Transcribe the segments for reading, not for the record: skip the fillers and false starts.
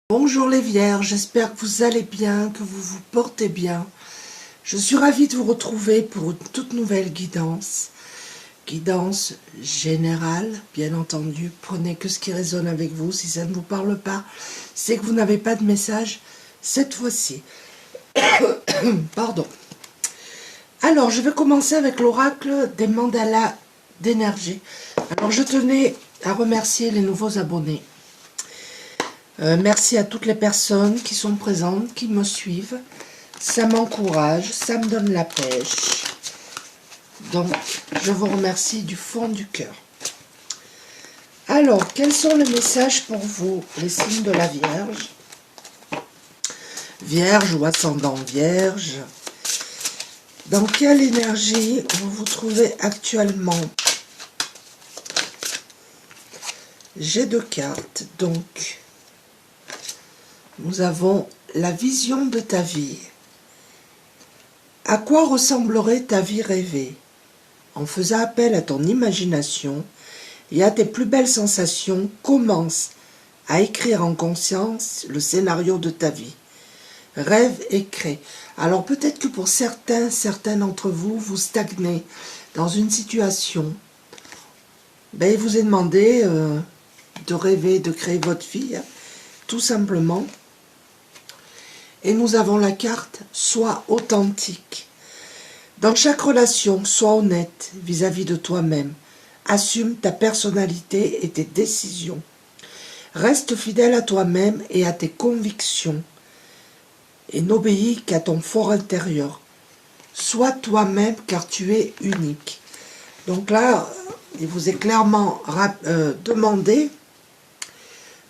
Bonjour les Vierges, j'espère que vous allez bien, que vous vous portez bien. Je suis ravie de vous retrouver pour une toute nouvelle guidance. Guidance générale, bien entendu. Prenez que ce qui résonne avec vous. Si ça ne vous parle pas, c'est que vous n'avez pas de message cette fois-ci. Pardon. Alors, je vais commencer avec l'oracle des mandalas d'énergie. Alors, je tenais à remercier les nouveaux abonnés. Merci à toutes les personnes qui sont présentes, qui me suivent. Ça m'encourage, ça me donne la pêche. Donc, je vous remercie du fond du cœur. Alors, quels sont les messages pour vous, les signes de la Vierge? Vierge ou ascendant Vierge. Dans quelle énergie vous vous trouvez actuellement? J'ai deux cartes, donc nous avons la vision de ta vie. À quoi ressemblerait ta vie rêvée? En faisant appel à ton imagination et à tes plus belles sensations, commence à écrire en conscience le scénario de ta vie. Rêve et crée. Alors peut-être que pour certains d'entre vous, vous stagnez dans une situation. Ben, il vous est demandé de rêver, de créer votre vie, tout simplement. Et nous avons la carte « Sois authentique ». Dans chaque relation, sois honnête vis-à-vis de toi-même. Assume ta personnalité et tes décisions. Reste fidèle à toi-même et à tes convictions. Et n'obéis qu'à ton fort intérieur. Sois toi-même car tu es unique. Donc là, il vous est clairement demandé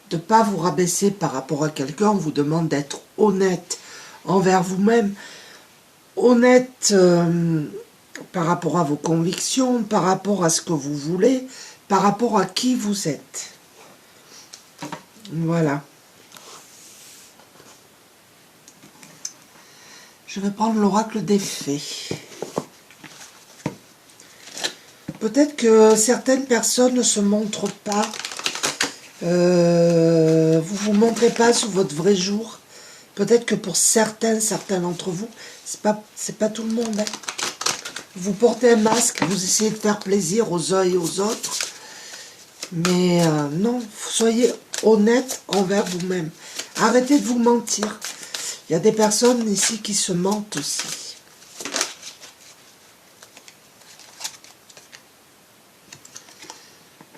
de ne pas vous rabaisser par rapport à quelqu'un. On vous demande d'être honnête envers vous-même, honnête par rapport à vos convictions, par rapport à ce que vous voulez, par rapport à qui vous êtes. Voilà. Je vais prendre l'oracle des fées. Peut-être que certaines personnes ne se montrent pas, vous ne vous montrez pas sous votre vrai jour. Peut-être que pour certains d'entre vous, c'est pas tout le monde. Hein. Vous portez un masque, vous essayez de faire plaisir aux uns et aux autres. Mais non, soyez honnête envers vous-même. Arrêtez de vous mentir. Il y a des personnes ici qui se mentent aussi.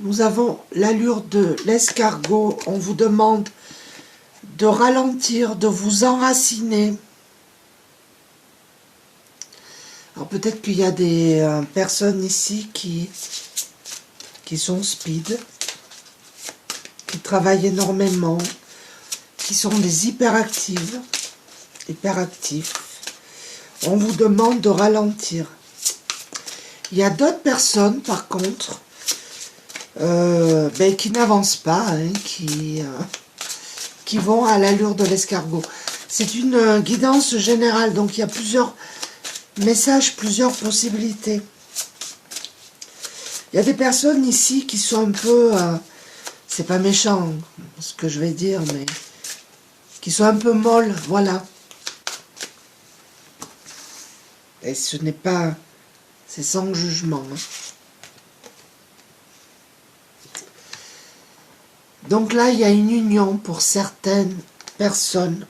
Nous avons l'allure de l'escargot. On vous demande de ralentir, de vous enraciner. Alors peut-être qu'il y a des personnes ici qui sont speed, qui travaillent énormément, qui sont des hyperactifs. On vous demande de ralentir. Il y a d'autres personnes, par contre, qui n'avancent pas, hein, qui vont à l'allure de l'escargot. C'est une guidance générale, donc il y a plusieurs messages, plusieurs possibilités. Il y a des personnes ici qui sont un peu, c'est pas méchant ce que je vais dire, mais qui sont un peu molles, voilà. Et ce n'est pas, c'est sans jugement. Hein. Donc là, il y a une union pour certaines personnes.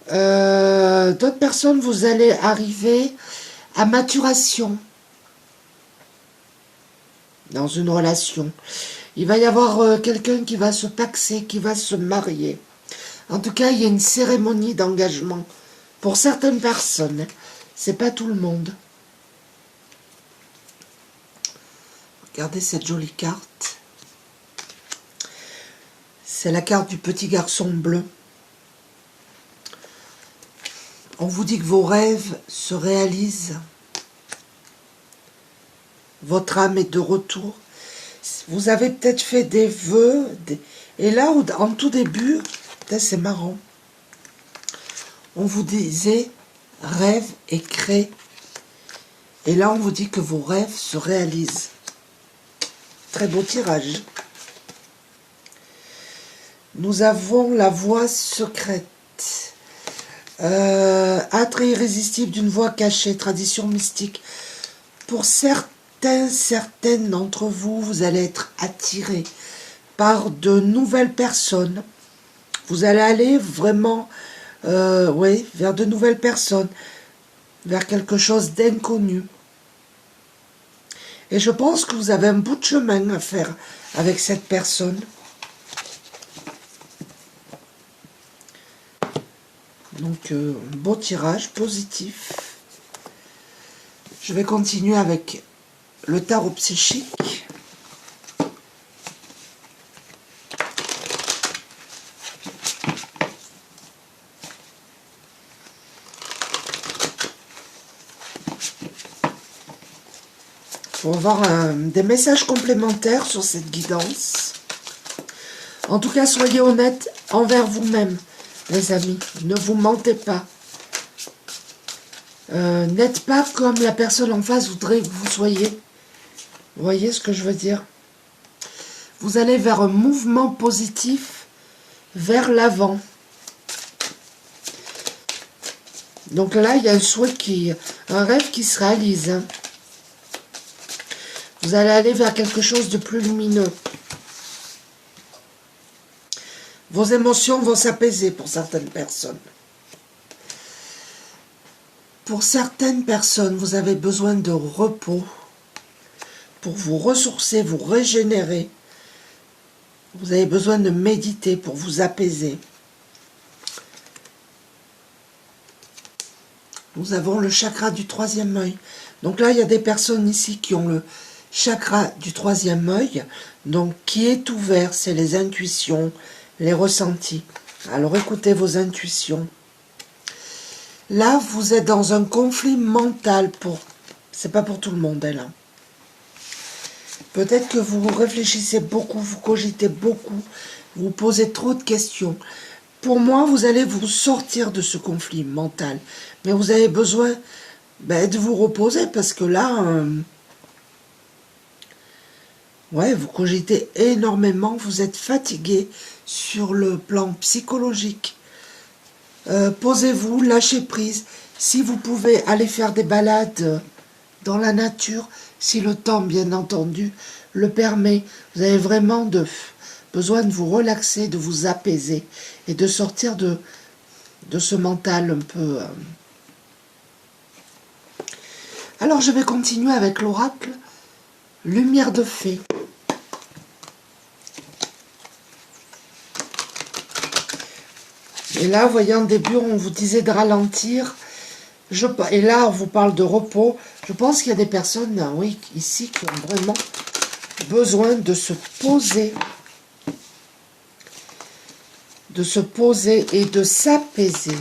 D'autres personnes, vous allez arriver à maturation dans une relation. Il va y avoir quelqu'un qui va se paxer, qui va se marier. En tout cas, il y a une cérémonie d'engagement pour certaines personnes. C'est pas tout le monde. Regardez cette jolie carte. C'est la carte du petit garçon bleu. On vous dit que vos rêves se réalisent. Votre âme est de retour. Vous avez peut-être fait des vœux. Et là, en tout début, c'est marrant. On vous disait rêve et crée. Et là, on vous dit que vos rêves se réalisent. Très beau tirage. Nous avons la voie secrète. Attrait irrésistible d'une voie cachée, tradition mystique. Pour certaines d'entre vous, vous allez être attirés par de nouvelles personnes. Vous allez aller vraiment oui, vers de nouvelles personnes, vers quelque chose d'inconnu. Et je pense que vous avez un bout de chemin à faire avec cette personne. Donc, beau tirage, positif. Je vais continuer avec le tarot psychique. Pour avoir des messages complémentaires sur cette guidance. En tout cas, soyez honnêtes envers vous-même, les amis. Ne vous mentez pas. N'êtes pas comme la personne en face voudrait que vous soyez. Vous voyez ce que je veux dire? Vous allez vers un mouvement positif, vers l'avant. Donc là, il y a un rêve qui se réalise. Hein. Vous allez aller vers quelque chose de plus lumineux. Vos émotions vont s'apaiser pour certaines personnes. Pour certaines personnes, vous avez besoin de repos pour vous ressourcer, vous régénérer. Vous avez besoin de méditer pour vous apaiser. Nous avons le chakra du troisième œil. Donc là, il y a des personnes ici qui ont le chakra du troisième œil, donc qui est ouvert, c'est les intuitions, les ressentis. Alors écoutez vos intuitions. Là, vous êtes dans un conflit mental c'est pas pour tout le monde, là. Peut-être que vous réfléchissez beaucoup, vous cogitez beaucoup, vous posez trop de questions. Pour moi, vous allez vous sortir de ce conflit mental. Mais vous avez besoin de vous reposer parce que là, ouais, vous cogitez énormément, vous êtes fatigué sur le plan psychologique. Posez-vous, lâchez prise. Si vous pouvez aller faire des balades dans la nature, si le temps, bien entendu, le permet, vous avez vraiment besoin de vous relaxer, de vous apaiser et de sortir de ce mental un peu... Alors, je vais continuer avec l'oracle Lumière de Fée. Et là, vous voyez, en début, on vous disait de ralentir. Et là, on vous parle de repos. Je pense qu'il y a des personnes, oui, ici, qui ont vraiment besoin de se poser. De se poser et de s'apaiser.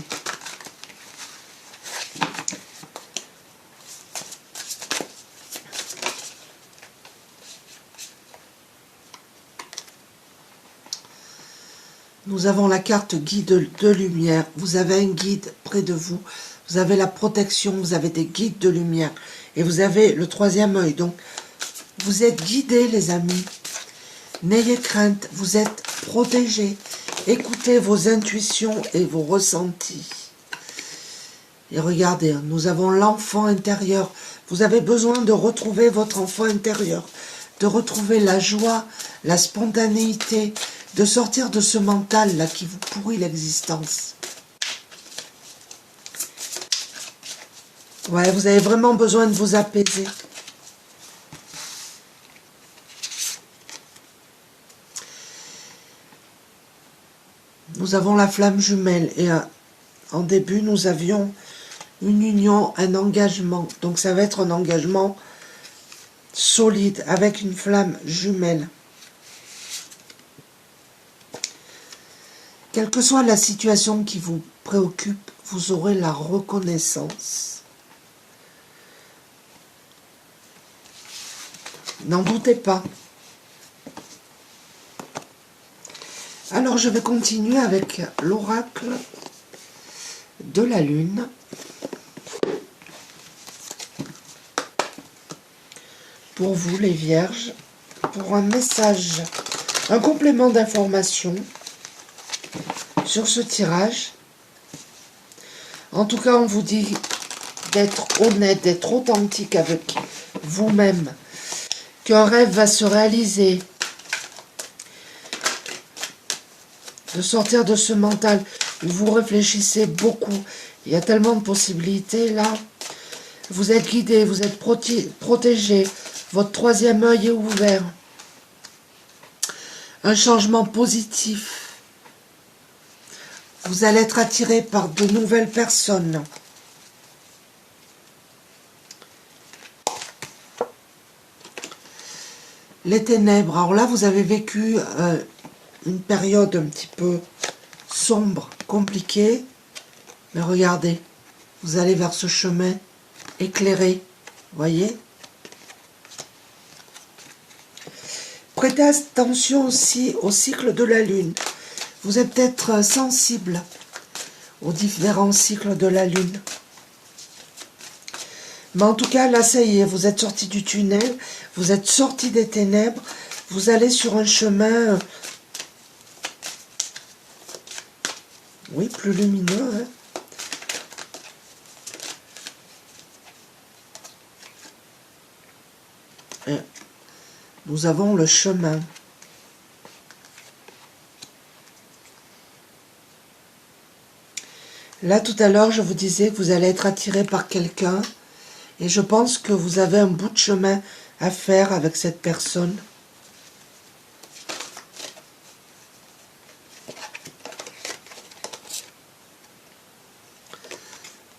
Nous avons la carte guide de lumière. Vous avez un guide près de vous. Vous avez la protection. Vous avez des guides de lumière. Et vous avez le troisième œil. Donc, vous êtes guidés, les amis. N'ayez crainte. Vous êtes protégés. Écoutez vos intuitions et vos ressentis. Et regardez, nous avons l'enfant intérieur. Vous avez besoin de retrouver votre enfant intérieur. De retrouver la joie, la spontanéité, de sortir de ce mental-là qui vous pourrit l'existence. Ouais, vous avez vraiment besoin de vous apaiser. Nous avons la flamme jumelle et en début, nous avions une union, un engagement. Donc ça va être un engagement solide avec une flamme jumelle. Quelle que soit la situation qui vous préoccupe, vous aurez la reconnaissance. N'en doutez pas. Alors je vais continuer avec l'oracle de la Lune. Pour vous les Vierges, pour un message, un complément d'information sur ce tirage. En tout cas, on vous dit d'être honnête, d'être authentique avec vous-même, qu'un rêve va se réaliser, de sortir de ce mental où vous réfléchissez beaucoup. Il y a tellement de possibilités là. Vous êtes guidé, vous êtes protégé, votre troisième œil est ouvert. Un changement positif. Vous allez être attiré par de nouvelles personnes. Les ténèbres. Alors là, vous avez vécu une période un petit peu sombre, compliquée. Mais regardez, vous allez vers ce chemin éclairé. Voyez ? Prêtez attention aussi au cycle de la Lune. Vous êtes peut-être sensible aux différents cycles de la Lune. Mais en tout cas, là, ça y est, vous êtes sorti du tunnel, vous êtes sorti des ténèbres, vous allez sur un chemin, oui, plus lumineux, hein. Et nous avons le chemin. Là, tout à l'heure, je vous disais que vous allez être attiré par quelqu'un. Et je pense que vous avez un bout de chemin à faire avec cette personne.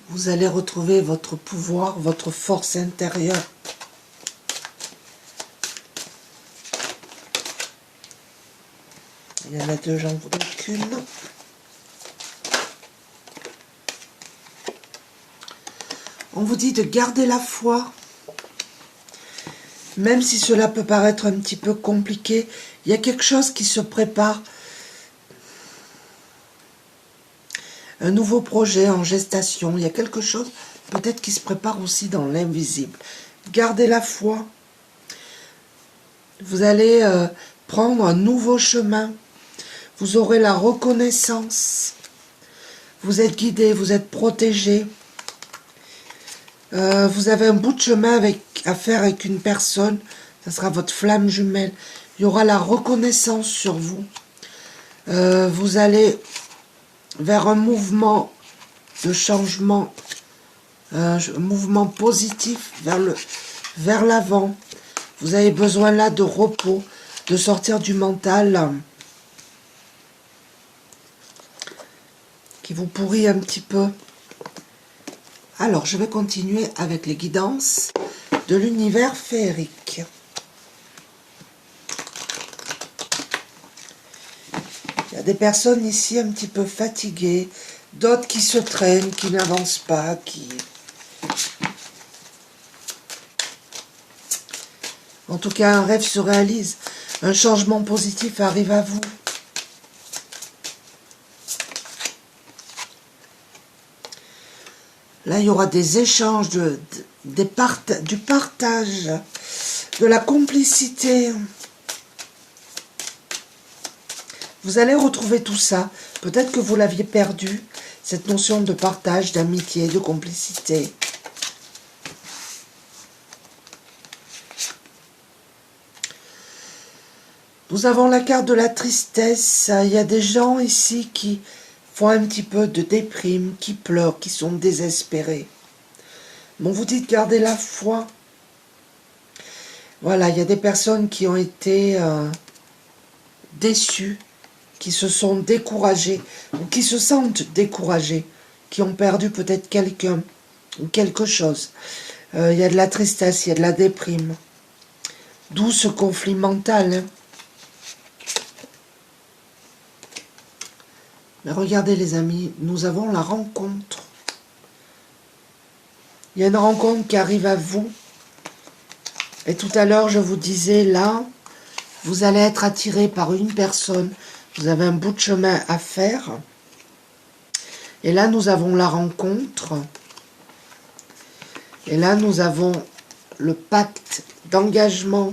Vous allez retrouver votre pouvoir, votre force intérieure. Il y en a deux, j'en voudrais qu'une. On vous dit de garder la foi. Même si cela peut paraître un petit peu compliqué, il y a quelque chose qui se prépare. Un nouveau projet en gestation. Il y a quelque chose peut-être qui se prépare aussi dans l'invisible. Gardez la foi. Vous allez prendre un nouveau chemin. Vous aurez la reconnaissance. Vous êtes guidé, vous êtes protégé. Vous avez un bout de chemin à faire avec une personne. Ça sera votre flamme jumelle. Il y aura la reconnaissance sur vous. Vous allez vers un mouvement de changement, un mouvement positif vers l'avant. Vous avez besoin là de repos, de sortir du mental qui vous pourrit un petit peu. Alors, je vais continuer avec les guidances de l'univers féerique. Il y a des personnes ici un petit peu fatiguées, d'autres qui se traînent, qui n'avancent pas, qui... En tout cas, un rêve se réalise, un changement positif arrive à vous. Là, il y aura des échanges, du partage, de la complicité. Vous allez retrouver tout ça. Peut-être que vous l'aviez perdu, cette notion de partage, d'amitié, de complicité. Nous avons la carte de la tristesse. Il y a des gens ici qui font un petit peu de déprime, qui pleurent, qui sont désespérés. Mais on vous dit de garder la foi. Voilà, il y a des personnes qui ont été déçues, qui se sont découragées, ou qui se sentent découragées, qui ont perdu peut-être quelqu'un ou quelque chose. Il y a de la tristesse, il y a de la déprime. D'où ce conflit mental, hein. Mais regardez les amis, nous avons la rencontre. Il y a une rencontre qui arrive à vous. Et tout à l'heure, je vous disais, là, vous allez être attiré par une personne. Vous avez un bout de chemin à faire. Et là, nous avons la rencontre. Et là, nous avons le pacte d'engagement.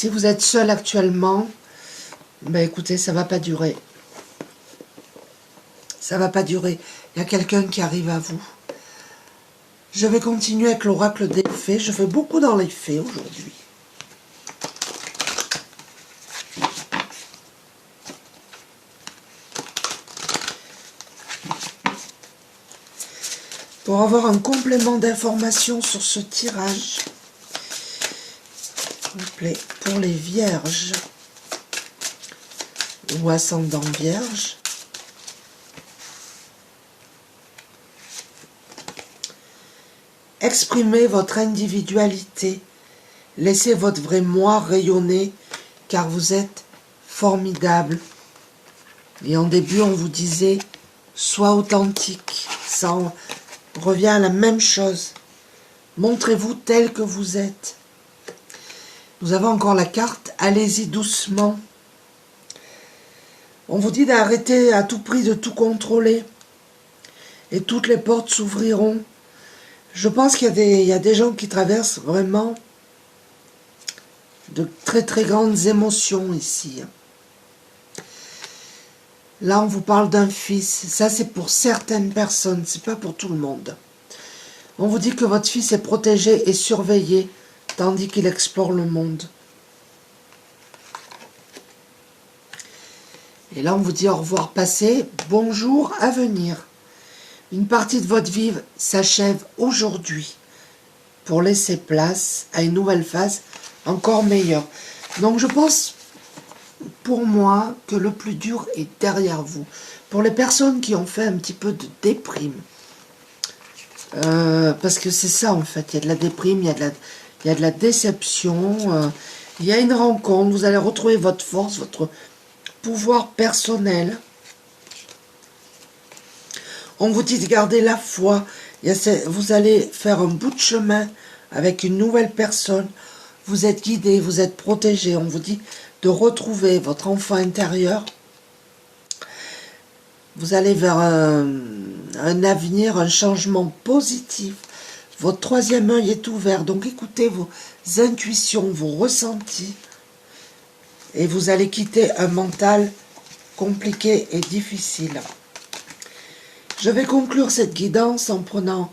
Si vous êtes seul actuellement, ben écoutez, ça va pas durer. Ça va pas durer. Il y a quelqu'un qui arrive à vous. Je vais continuer avec l'oracle des fées. Je fais beaucoup dans les fées aujourd'hui. Pour avoir un complément d'information sur ce tirage, s'il vous plaît, pour les vierges ou ascendant vierge, exprimez votre individualité, laissez votre vrai moi rayonner, car vous êtes formidable. Et en début, on vous disait, sois authentique, ça revient à la même chose. Montrez-vous tel que vous êtes. Nous avons encore la carte, allez-y doucement. On vous dit d'arrêter à tout prix de tout contrôler. Et toutes les portes s'ouvriront. Je pense qu'il y a des gens qui traversent vraiment de très très grandes émotions ici. Là, on vous parle d'un fils. Ça, c'est pour certaines personnes, c'est pas pour tout le monde. On vous dit que votre fils est protégé et surveillé, tandis qu'il explore le monde. Et là, on vous dit au revoir passé, bonjour à venir. Une partie de votre vie s'achève aujourd'hui pour laisser place à une nouvelle phase encore meilleure. Donc, je pense, pour moi, que le plus dur est derrière vous. Pour les personnes qui ont fait un petit peu de déprime, parce que c'est ça en fait, il y a de la déprime, il y a de la déception, il y a une rencontre, vous allez retrouver votre force, votre pouvoir personnel. On vous dit de garder la foi, vous allez faire un bout de chemin avec une nouvelle personne, vous êtes guidé, vous êtes protégé, on vous dit de retrouver votre enfant intérieur. Vous allez vers un avenir, un changement positif. Votre troisième œil est ouvert, donc écoutez vos intuitions, vos ressentis. Et vous allez quitter un mental compliqué et difficile. Je vais conclure cette guidance en prenant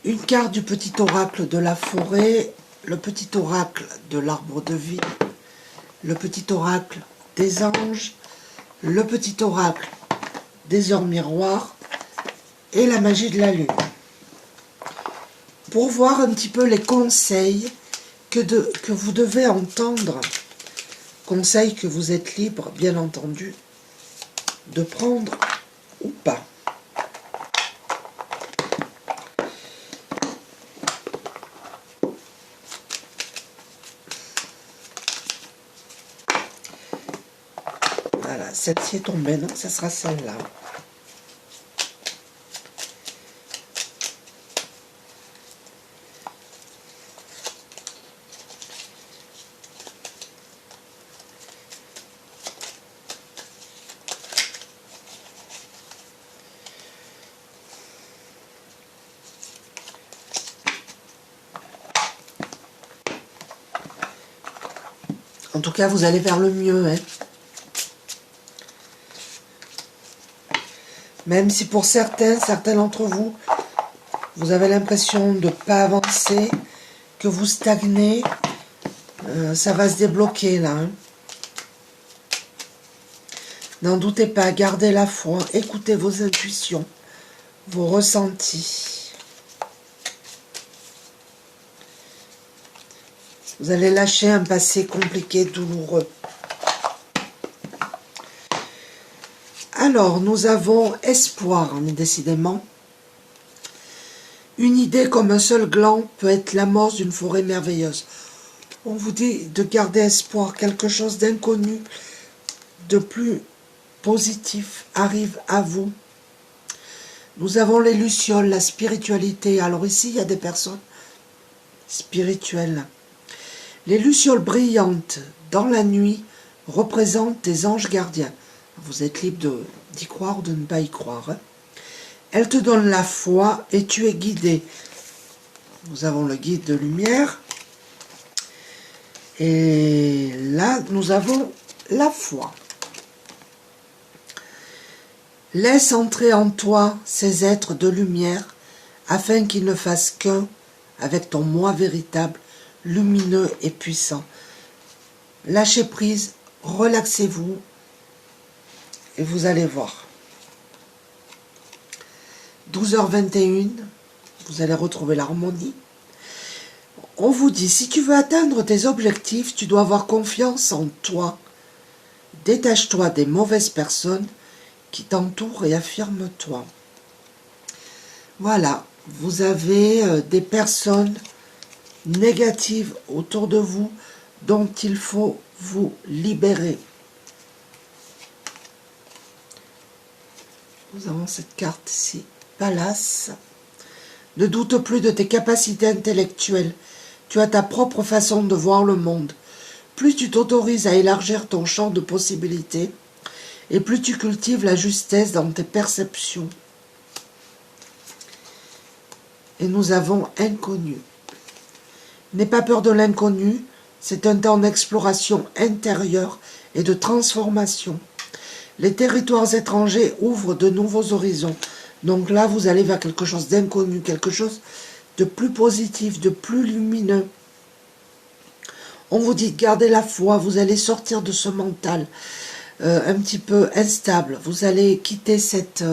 une carte du petit oracle de la forêt, le petit oracle de l'arbre de vie, le petit oracle des anges, le petit oracle des heures miroirs et la magie de la lune. Pour voir un petit peu les conseils que vous devez entendre, conseils que vous êtes libre, bien entendu, de prendre ou pas. Voilà, celle-ci est tombée, donc ça sera celle-là. En tout cas, vous allez vers le mieux, hein. Même si pour certains d'entre vous, vous avez l'impression de ne pas avancer, que vous stagnez, ça va se débloquer là. Hein. N'en doutez pas, gardez la foi, écoutez vos intuitions, vos ressentis. Vous allez lâcher un passé compliqué, douloureux. Alors, nous avons espoir, décidément. Une idée comme un seul gland peut être l'amorce d'une forêt merveilleuse. On vous dit de garder espoir, quelque chose d'inconnu, de plus positif arrive à vous. Nous avons les lucioles, la spiritualité. Alors ici, il y a des personnes spirituelles. Les lucioles brillantes dans la nuit représentent des anges gardiens. Vous êtes libre d'y croire ou de ne pas y croire. Elles te donnent la foi et tu es guidé. Nous avons le guide de lumière. Et là, nous avons la foi. Laisse entrer en toi ces êtres de lumière, afin qu'ils ne fassent qu'un avec ton moi véritable, lumineux et puissant. Lâchez prise, relaxez-vous, et vous allez voir. 12h21, vous allez retrouver l'harmonie. On vous dit, si tu veux atteindre tes objectifs, tu dois avoir confiance en toi. Détache-toi des mauvaises personnes qui t'entourent et affirme-toi. Voilà, vous avez des personnes négatives autour de vous dont il faut vous libérer. Nous avons cette carte ici, Palace. Ne doute plus de tes capacités intellectuelles. Tu as ta propre façon de voir le monde. Plus tu t'autorises à élargir ton champ de possibilités, et plus tu cultives la justesse dans tes perceptions. Et nous avons inconnu. N'aie pas peur de l'inconnu, c'est un temps d'exploration intérieure et de transformation. Les territoires étrangers ouvrent de nouveaux horizons. Donc là, vous allez vers quelque chose d'inconnu, quelque chose de plus positif, de plus lumineux. On vous dit, gardez la foi, vous allez sortir de ce mental un petit peu instable. Vous allez quitter cette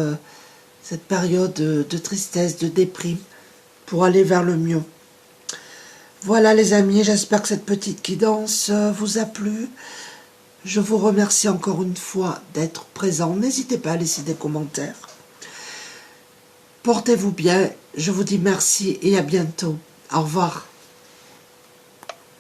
période de tristesse, de déprime, pour aller vers le mieux. Voilà les amis, j'espère que cette petite guidance vous a plu. Je vous remercie encore une fois d'être présent. N'hésitez pas à laisser des commentaires. Portez-vous bien, je vous dis merci et à bientôt. Au revoir.